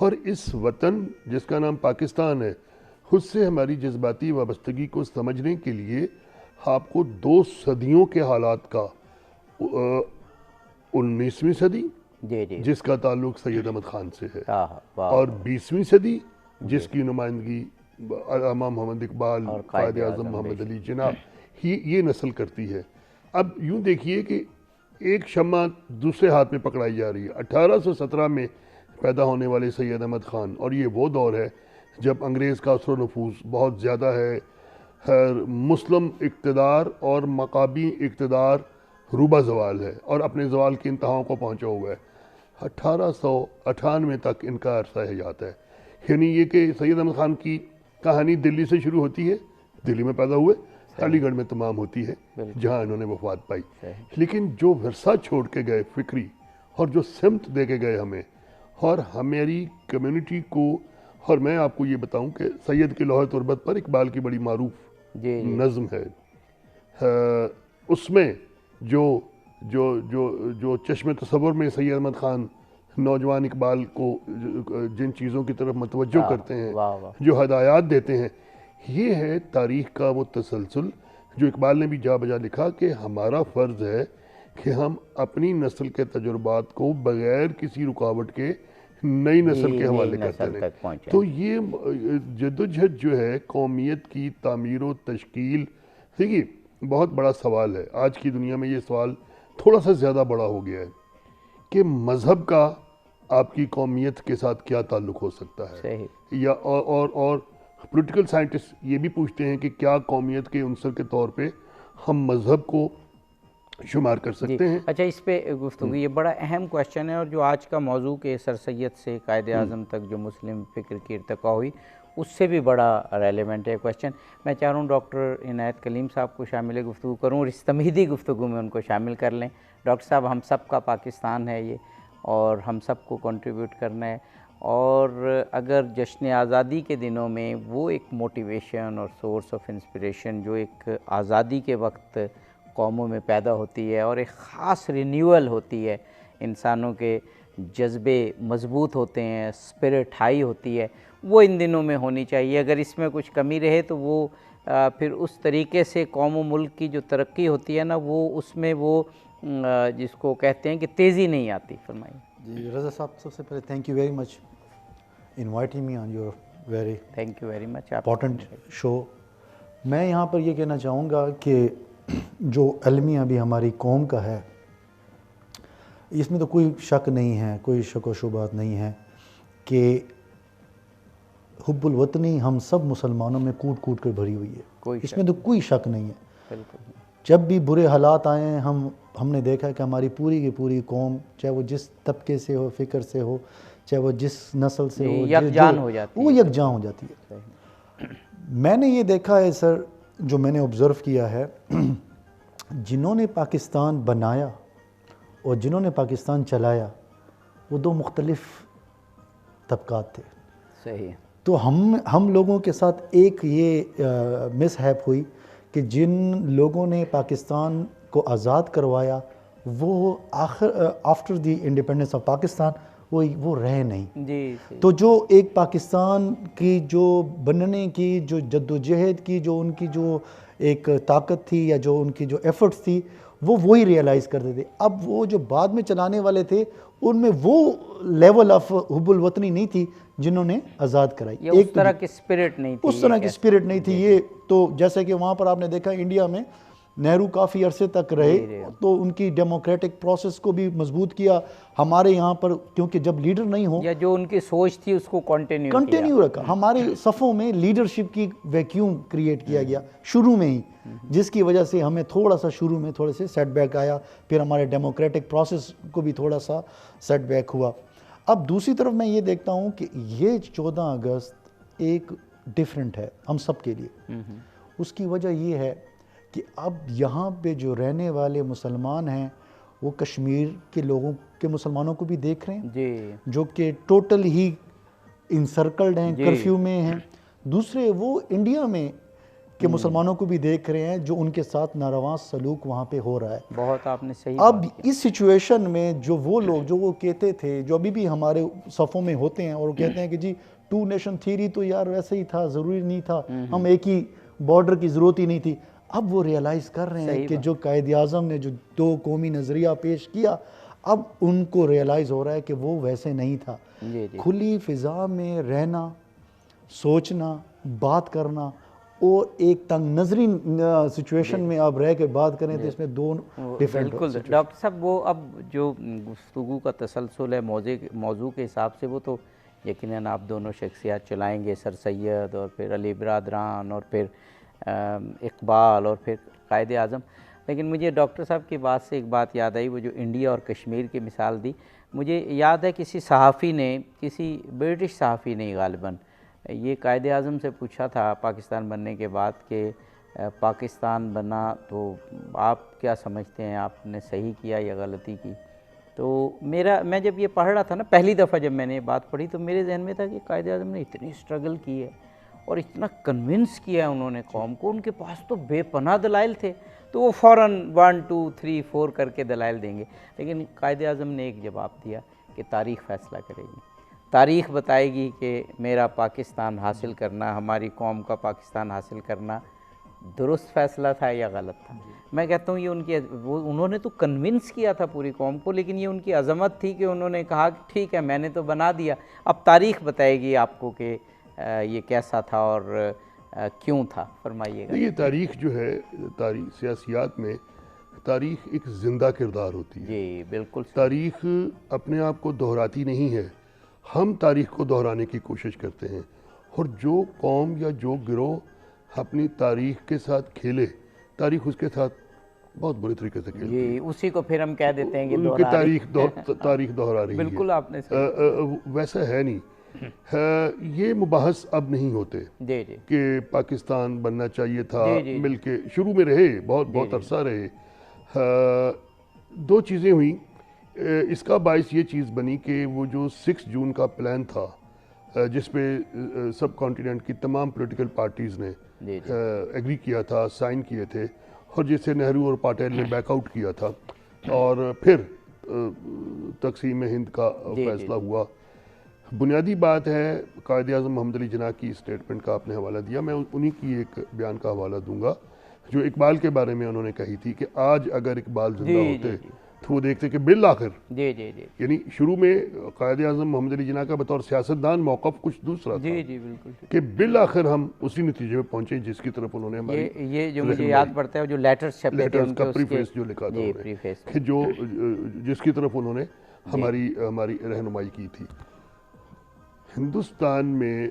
اور اس وطن جس کا نام پاکستان ہے خود سے ہماری جذباتی وابستگی کو سمجھنے کے لیے آپ کو 2 صدیوں کے حالات کا 19ویں صدی جی جی جس کا تعلق سید احمد خان سے ہے واہ اور 20ویں صدی جس کی نمائندگی علامہ محمد اقبال اور قائد اعظم محمد علی جناح یہ نسل کرتی ہے. اب یوں دیکھیے کہ ایک شمع دوسرے ہاتھ میں پکڑائی جا رہی ہے. 1817 میں پیدا ہونے والے سید احمد خان، اور یہ وہ دور ہے جب انگریز کا اثر و نفوذ بہت زیادہ ہے، مسلم اقتدار اور مقامی اقتدار روبہ زوال ہے اور اپنے زوال کی انتہاؤں کو پہنچا ہوا ہے. 1898 تک ان کا عرصہ حیات ہے. یعنی یہ کہ سید احمد خان کی کہانی دلی سے شروع ہوتی ہے، دلی میں پیدا ہوئے، علی گڑھ میں تمام ہوتی ہے جہاں انہوں نے وفات پائی. لیکن جو ورثہ چھوڑ کے گئے فکری اور جو سمت دے کے گئے ہمیں اور ہماری کمیونٹی کو، اور میں آپ کو یہ بتاؤں کہ سید کی لوح تربت پر اقبال کی بڑی معروف نظم ہے، اس میں جو چشم تصور میں سید احمد خان نوجوان اقبال کو جن چیزوں کی طرف متوجہ کرتے ہیں، جو ہدایات دیتے ہیں، یہ ہے تاریخ کا وہ تسلسل جو اقبال نے بھی جا بجا لکھا کہ ہمارا فرض ہے کہ ہم اپنی نسل کے تجربات کو بغیر کسی رکاوٹ کے نئی نسل کے حوالے کرتے ہیں. تو یہ جدوجہد جو ہے قومیت کی تعمیر و تشکیل، دیکھیے بہت بڑا سوال ہے. آج کی دنیا میں یہ سوال تھوڑا سا زیادہ بڑا ہو گیا ہے کہ مذہب کا آپ کی قومیت کے ساتھ کیا تعلق ہو سکتا ہے، یا اور پولیٹیکل سائنٹسٹ یہ بھی پوچھتے ہیں کہ کیا قومیت کے عنصر کے طور پہ ہم مذہب کو شمار کر سکتے ہیں. اچھا، اس پہ گفتگو یہ بڑا اہم کوشچن ہے، اور جو آج کا موضوع کہ سر سید سے قائد اعظم تک جو مسلم فکر کی ارتقا ہوئی اس سے بھی بڑا ریلیونٹ ہے کوشچن. میں چاہ رہا ہوں ڈاکٹر عنایت کلیم صاحب کو شامل گفتگو کروں اور اس تمہیدی گفتگو میں ان کو شامل کر لیں. ڈاکٹر صاحب، ہم سب کا پاکستان ہے یہ، اور ہم سب کو کنٹریبیوٹ کرنا ہے، اور اگر جشن آزادی کے دنوں میں وہ ایک موٹیویشن اور سورس آف انسپریشن جو ایک آزادی کے وقت قوموں میں پیدا ہوتی ہے اور ایک خاص رینیول ہوتی ہے، انسانوں کے جذبے مضبوط ہوتے ہیں، اسپرٹ ہائی ہوتی ہے، وہ ان دنوں میں ہونی چاہیے. اگر اس میں کچھ کمی رہے تو وہ پھر اس طریقے سے قوم و ملک کی جو ترقی ہوتی ہے نا، وہ اس میں وہ جس کو کہتے ہیں کہ تیزی نہیں آتی. فرمائیے. جی رضا صاحب، سب سے پہلے thank you very much inviting me on your very thank you very much important show. میں یہاں پر یہ کہنا چاہوں گا کہ جو المیہ ابھی ہماری قوم کا ہے، اس میں تو کوئی شک نہیں ہے، کوئی شک و شبہات نہیں ہے کہ حب الوطنی ہم سب مسلمانوں میں کوٹ کوٹ کر بھری ہوئی ہے. اس میں تو کوئی شک نہیں ہے. بالکل. جب بھی برے حالات آئے ہیں ہم نے دیکھا کہ ہماری پوری کی پوری قوم، چاہے وہ جس طبقے سے ہو، فکر سے ہو، چاہے وہ جس نسل سے ہو، یکجان ہو جاتی ہے، وہ یکجاں ہو جاتی ہے. میں نے یہ دیکھا ہے سر، جو میں نے آبزرو کیا ہے، جنہوں نے پاکستان بنایا اور جنہوں نے پاکستان چلایا وہ 2 مختلف طبقات تھے. صحیح. تو ہم لوگوں کے ساتھ ایک یہ مس ہیپ ہوئی کہ جن لوگوں نے پاکستان کو آزاد کروایا وہ after the independence of Pakistan وہ رہے نہیں. جی. تو جو ایک پاکستان کی جو بننے کی جو جدوجہد کی جو ان کی جو ایک طاقت تھی یا جو ان کی جو ایفرٹس تھی، وہی ریئلائز کرتے تھے. اب وہ جو بعد میں چلانے والے تھے ان میں وہ لیول آف حب الوطنی نہیں تھی جنہوں نے آزاد کرائی. اس طرح کی اسپرٹ نہیں تھی، اس طرح کی اسپرٹ نہیں تھی. یہ تو جیسے کہ وہاں پر آپ نے دیکھا انڈیا میں نہرو کافی عرصے تک رہے تو ان کی ڈیموکریٹک پروسیس کو بھی مضبوط کیا. ہمارے یہاں پر کیونکہ جب لیڈر نہیں ہو یا جو ان کی سوچ تھی اس کو کنٹینیو رکھا، ہمارے صفوں میں لیڈرشپ کی ویکیوم کریٹ کیا گیا شروع میں ہی، جس کی وجہ سے ہمیں تھوڑا سا شروع میں تھوڑے سے سیٹ بیک آیا. پھر ہمارے ڈیموکریٹک پروسیس کو بھی تھوڑا سا سیٹ بیک ہوا. اب دوسری طرف میں یہ دیکھتا ہوں کہ یہ 14 اگست ایک ڈیفرنٹ ہے ہم سب کے لیے. اس کی وجہ یہ ہے کہ اب یہاں پہ جو رہنے والے مسلمان ہیں وہ کشمیر کے لوگوں کے مسلمانوں کو بھی دیکھ رہے ہیں جو کہ ٹوٹل ہی انسرکلڈ ہیں، کرفیو میں ہیں. دوسرے وہ انڈیا میں کہ مسلمانوں کو بھی دیکھ رہے ہیں جو ان کے ساتھ ناروا سلوک وہاں پہ ہو رہا ہے. بہت آپ نے صحیح اب اس سچویشن میں جو وہ لوگ جو وہ کہتے تھے، جو ابھی بھی ہمارے صفوں میں ہوتے ہیں اور وہ کہتے ہیں کہ جی 2 نیشن تھیوری تو یار ویسے ہی تھا، ضروری نہیں تھا، ہم ایک ہی بارڈر کی ضرورت ہی نہیں تھی. اب وہ ریئلائز کر رہے ہیں کہ جو قائد اعظم نے جو 2 قومی نظریہ پیش کیا، اب ان کو ریئلائز ہو رہا ہے کہ وہ ویسے نہیں تھا. کھلی فضا میں رہنا، سوچنا، بات کرنا اور ایک تنگ نظری سچویشن میں آپ رہ کے بات کریں تو اس میں 2 ڈیفرنٹ. بالکل ڈاکٹر صاحب، وہ اب جو گفتگو کا تسلسل ہے موضوع کے حساب سے، وہ تو یقیناً آپ دونوں شخصیات چلائیں گے، سر سید اور پھر علی برادران اور پھر اقبال اور پھر قائد اعظم. لیکن مجھے ڈاکٹر صاحب کی بات سے ایک بات یاد آئی، وہ جو انڈیا اور کشمیر کی مثال دی. مجھے یاد ہے کسی صحافی نے، کسی برٹش صحافی نے غالباً یہ قائد اعظم سے پوچھا تھا پاکستان بننے کے بعد کہ پاکستان بنا تو آپ کیا سمجھتے ہیں، آپ نے صحیح کیا یا غلطی کی؟ تو میں جب یہ پڑھ رہا تھا نا، پہلی دفعہ جب میں نے یہ بات پڑھی تو میرے ذہن میں تھا کہ قائد اعظم نے اتنی اسٹرگل کی ہے اور اتنا کنونس کیا ہے انہوں نے قوم کو، ان کے پاس تو بے پناہ دلائل تھے، تو وہ فوراً 1 2 3 4 کر کے دلائل دیں گے. لیکن قائد اعظم نے ایک جواب دیا کہ تاریخ فیصلہ کرے گی، تاریخ بتائے گی کہ میرا پاکستان حاصل کرنا، ہماری قوم کا پاکستان حاصل کرنا درست فیصلہ تھا یا غلط تھا. میں کہتا ہوں یہ انہوں نے تو کنونس کیا تھا پوری قوم کو، لیکن یہ ان کی عظمت تھی کہ انہوں نے کہا کہ ٹھیک ہے میں نے تو بنا دیا، اب تاریخ بتائے گی آپ کو کہ یہ کیسا تھا اور کیوں تھا. فرمائیے گا. یہ تاریخ جو ہے، تاریخ سیاسیات میں تاریخ ایک زندہ کردار ہوتی ہے. جی بالکل. تاریخ اپنے آپ کو دہراتی نہیں ہے، ہم تاریخ کو دہرانے کی کوشش کرتے ہیں. اور جو قوم یا جو گروہ اپنی تاریخ کے ساتھ کھیلے، تاریخ اس کے ساتھ بہت برے طریقے سے کھیلتی ہے. جی اسی کو پھر ہم کہہ دیتے ہیں کہ ان کی تاریخ دہرا رہی ہے. بالکل آپ نے ویسا ہے نہیں. یہ مباحث اب نہیں ہوتے کہ پاکستان بننا چاہیے تھا، مل کے شروع میں رہے، بہت عرصہ رہے. 2 چیزیں ہوئیں. اس کا باعث یہ چیز بنی کہ وہ جو 6 جون کا پلان تھا، جس پہ سب کانٹیننٹ کی تمام پولیٹیکل پارٹیز نے ایگری کیا تھا، سائن کیے تھے، اور جس سے نہرو اور پاٹیل نے بیک آؤٹ کیا تھا، اور پھر تقسیم ہند کا فیصلہ ہوا. بنیادی بات ہے قائد اعظم محمد علی جناح کی اسٹیٹمنٹ کا آپ نے حوالہ دیا. میں انہی کی ایک بیان کا حوالہ دوں گا جو اقبال کے بارے میں انہوں نے کہی تھی کہ آج اگر اقبال زندہ ہوتے تو وہ دیکھتے کہ بالآخر یعنی شروع میں قائد اعظم محمد علی جناح کا بطور سیاستدان موقف کچھ دوسرا تھا کہ بالآخر ہم اسی نتیجے میں پہنچے جس کی طرف انہوں نے ہماری یہ جو مجھے یاد پڑتا ہے جو لیٹرز چھپے تھے ان کا پریفیس جو لکھا تھا انہوں نے کہ جو جس کی طرف انہوں نے ہماری رہنمائی کی تھی. ہندوستان میں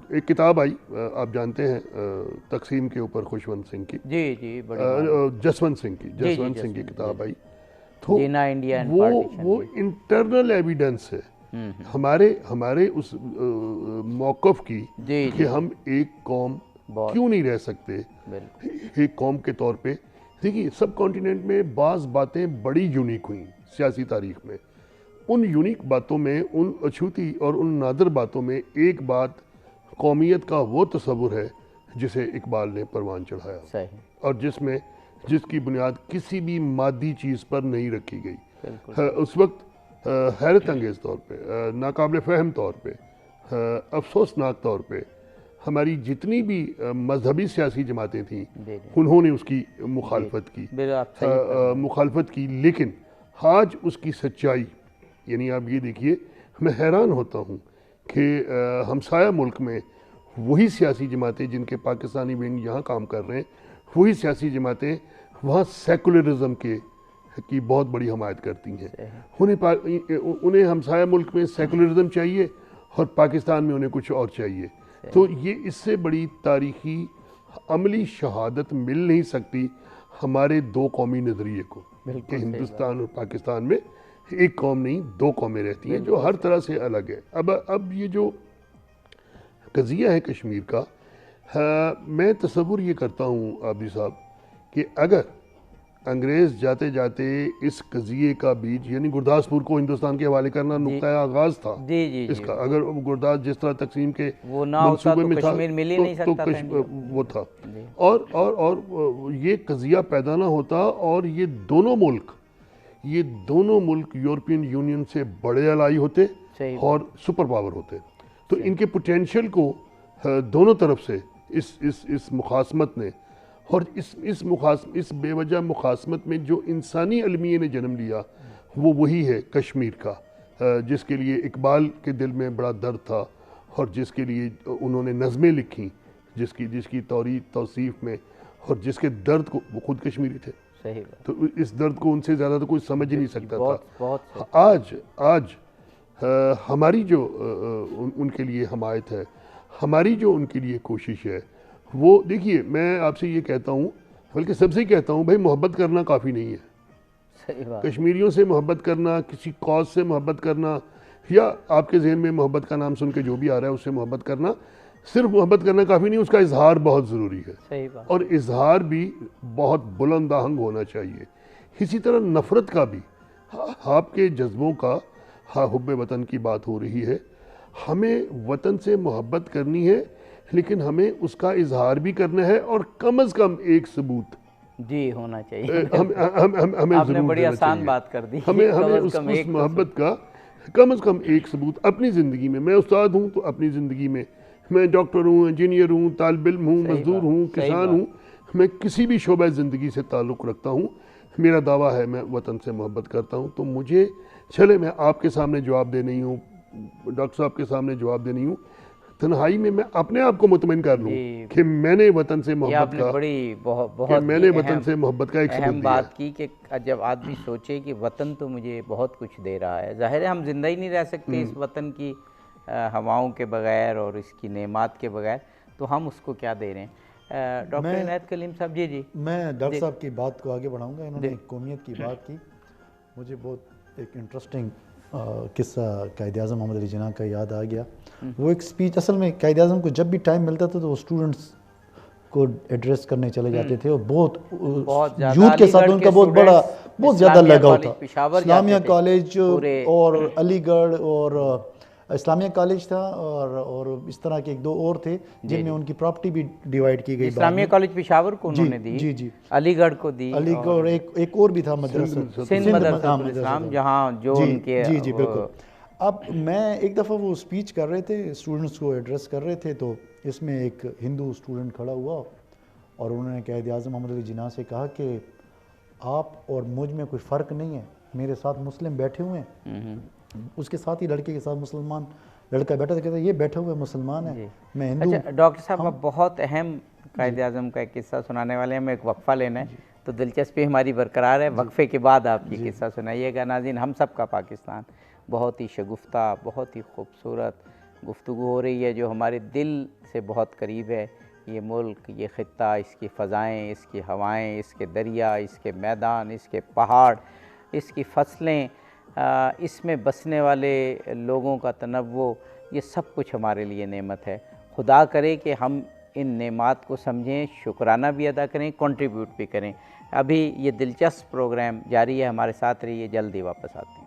ایک کتاب آئی، آپ جانتے ہیں، تقسیم کے اوپر خوشونت سنگھ کی، جسونت سنگھ کی کتاب آئی. تو وہ انٹرنل ایویڈنس ہے ہمارے اس موقف کی کہ ہم ایک قوم کیوں نہیں رہ سکتے ایک قوم کے طور پہ. دیکھیے سب کانٹیننٹ میں بعض باتیں بڑی یونیک ہوئیں سیاسی تاریخ میں. ان یونیک باتوں میں، ان اچھوتی اور ان نادر باتوں میں ایک بات قومیت کا وہ تصور ہے جسے اقبال نے پروان چڑھایا اور جس کی بنیاد کسی بھی مادی چیز پر نہیں رکھی گئی. اس وقت حیرت انگیز طور پہ، ناقابل فہم طور پہ، افسوسناک طور پہ ہماری جتنی بھی مذہبی سیاسی جماعتیں تھیں انہوں نے اس کی مخالفت کی. لیکن آج اس کی سچائی، یعنی آپ یہ دیکھیے، میں حیران ہوتا ہوں کہ ہمسایہ ملک میں وہی سیاسی جماعتیں جن کے پاکستانی ونگ یہاں کام کر رہے ہیں، وہی سیاسی جماعتیں وہاں سیکولرزم کی بہت بڑی حمایت کرتی ہیں. انہیں ہمسایہ ملک میں سیکولرزم چاہیے اور پاکستان میں انہیں کچھ اور چاہیے. تو یہ اس سے بڑی تاریخی عملی شہادت مل نہیں سکتی ہمارے 2 قومی نظریے کو کہ ہندوستان اور پاکستان میں ایک قوم نہیں 2 قومیں رہتی ہیں جو ہر طرح سے الگ ہے. اب یہ جو قضیہ ہے کشمیر کا، میں تصور یہ کرتا ہوں عابدی صاحب کہ اگر انگریز جاتے جاتے اس قضیے کا بیج یعنی گرداسپور کو ہندوستان کے حوالے کرنا نقطۂ آغاز تھا جی اس کا. اگر گرداس جس طرح تقسیم کے وہ نہ ہوتا تو کشمیر مل ہی نہیں تو سکتا تھا. وہ تھا. اور یہ قضیہ پیدا نہ ہوتا اور یہ دونوں ملک یورپین یونین سے بڑے الائی ہوتے اور سپر پاور ہوتے. تو ان کے پوٹینشیل کو دونوں طرف سے اس مخاصمت نے اور اس بے وجہ مخاصمت میں جو انسانی المیے نے جنم لیا وہ وہی ہے کشمیر کا، جس کے لیے اقبال کے دل میں بڑا درد تھا اور جس کے لیے انہوں نے نظمیں لکھیں، جس کی توصیف میں اور جس کے درد کو وہ خود کشمیری تھے. صحیح بات. تو اس درد کو ان سے زیادہ تو کوئی سمجھ ہی نہیں سکتا تھا. بہت آج ہماری جو ان کے لیے حمایت ہے، ہماری جو ان کے لیے کوشش ہے، وہ دیکھیے میں آپ سے یہ کہتا ہوں، بلکہ سب سے ہی کہتا ہوں، بھائی محبت کرنا کافی نہیں ہے. صحیح بات. کشمیریوں سے محبت کرنا، کسی کاز سے محبت کرنا، یا آپ کے ذہن میں محبت کا نام سن کے جو بھی آ رہا ہے اس سے محبت کرنا، صرف محبت کرنا کافی نہیں، اس کا اظہار بہت ضروری ہے. صحیح بات. اور اظہار بھی بہت بلند آہنگ ہونا چاہیے. اسی طرح نفرت کا بھی، آپ کے جذبوں کا، حب وطن کی بات ہو رہی ہے، ہمیں وطن سے محبت کرنی ہے لیکن ہمیں اس کا اظہار بھی کرنا ہے اور کم از کم ایک ثبوت جی ہونا چاہیے. ہمیں آپ نے ضرور بڑی دینا آسان چاہیے. بات کر دی. ہمیں اس محبت کا کم از کم ایک ثبوت اپنی زندگی میں. میں استاد ہوں تو اپنی زندگی میں، میں ڈاکٹر ہوں، انجینئر ہوں، طالب علم ہوں، مزدور ہوں، کسان ہوں، میں کسی بھی شعبہ زندگی سے تعلق رکھتا ہوں، میرا دعویٰ ہے میں وطن سے محبت کرتا ہوں. تو مجھے چلے میں آپ کے سامنے جواب دے نہیں ہوں، ڈاکٹر صاحب کے سامنے جواب دے نہیں ہوں، تنہائی میں میں اپنے آپ کو مطمئن کر لوں کہ میں نے وطن سے محبت کا ایک اہم بات کی کہ جب آدمی سوچے کہ وطن تو مجھے بہت کچھ دے رہا ہے. ظاہر ہے ہم زندہ ہی نہیں رہ سکتے اس وطن کی ہواؤں کے بغیر اور اس کی نعمات کے بغیر، تو ہم اس کو کیا دے رہے ہیں. ڈاکٹر عنایت کلیم صاحب. جی میں ڈاکٹر صاحب کی بات کو آگے بڑھاؤں گا. انہوں نے قومیت کی بات کی، مجھے بہت ایک انٹرسٹنگ قصہ قائد اعظم محمد علی جناح کا یاد آ گیا. وہ ایک سپیچ، اصل میں قائد اعظم کو جب بھی ٹائم ملتا تھا تو وہ اسٹوڈنٹس کو ایڈریس کرنے چلے جاتے تھے اور بہت یوتھ کے ساتھ ان کا بہت زیادہ لگاؤ تھا. اسلامیہ کالج اور علی گڑھ اور اسلامیہ کالج تھا اور اس طرح کے ایک دو اور تھے جن میں ان کی پراپرٹی بھی ڈیوائیڈ کی گئی. اسلامیہ کالج پشاور کو انہوں نے دی، جی علی گڑھ کو دی، علی گڑھ ایک اور بھی تھا مدرسہ سندھ مدرسہ الاسلام جہاں جو ان کے. جی بالکل. اب میں ایک دفعہ وہ اسپیچ کر رہے تھے، اسٹوڈنٹس کو ایڈریس کر رہے تھے، تو اس میں ایک ہندو اسٹوڈنٹ کھڑا ہوا اور انہوں نے قائد اعظم محمد علی جناح سے کہا کہ آپ اور مجھ میں کوئی فرق نہیں ہے، میرے ساتھ مسلم بیٹھے ہوئے ہیں. اس کے ساتھ ہی لڑکے کے ساتھ مسلمان لڑکا بیٹھا تھا، کہتا ہے یہ بیٹھا ہوا مسلمان ہے، میں ہندو. اچھا ڈاکٹر صاحب، آپ بہت اہم قائد اعظم کا ایک قصہ سنانے والے ہیں. ہمیں ایک وقفہ لینا ہے تو دلچسپی ہماری برقرار ہے. وقفے کے بعد آپ کی قصہ سنائیے گا. ناظرین، ہم سب کا پاکستان بہت ہی شگفتہ، بہت ہی خوبصورت گفتگو ہو رہی ہے جو ہمارے دل سے بہت قریب ہے. یہ ملک، یہ خطہ، اس کی فضائیں، اس کی ہوائیں، اس کے دریا، اس کے میدان، اس کے پہاڑ، اس کی فصلیں، اس میں بسنے والے لوگوں کا تنوع، یہ سب کچھ ہمارے لیے نعمت ہے. خدا کرے کہ ہم ان نعمات کو سمجھیں، شکرانہ بھی ادا کریں، کنٹریبیوٹ بھی کریں. ابھی یہ دلچسپ پروگرام جاری ہے، ہمارے ساتھ رہیے، جلدی واپس آتے ہیں.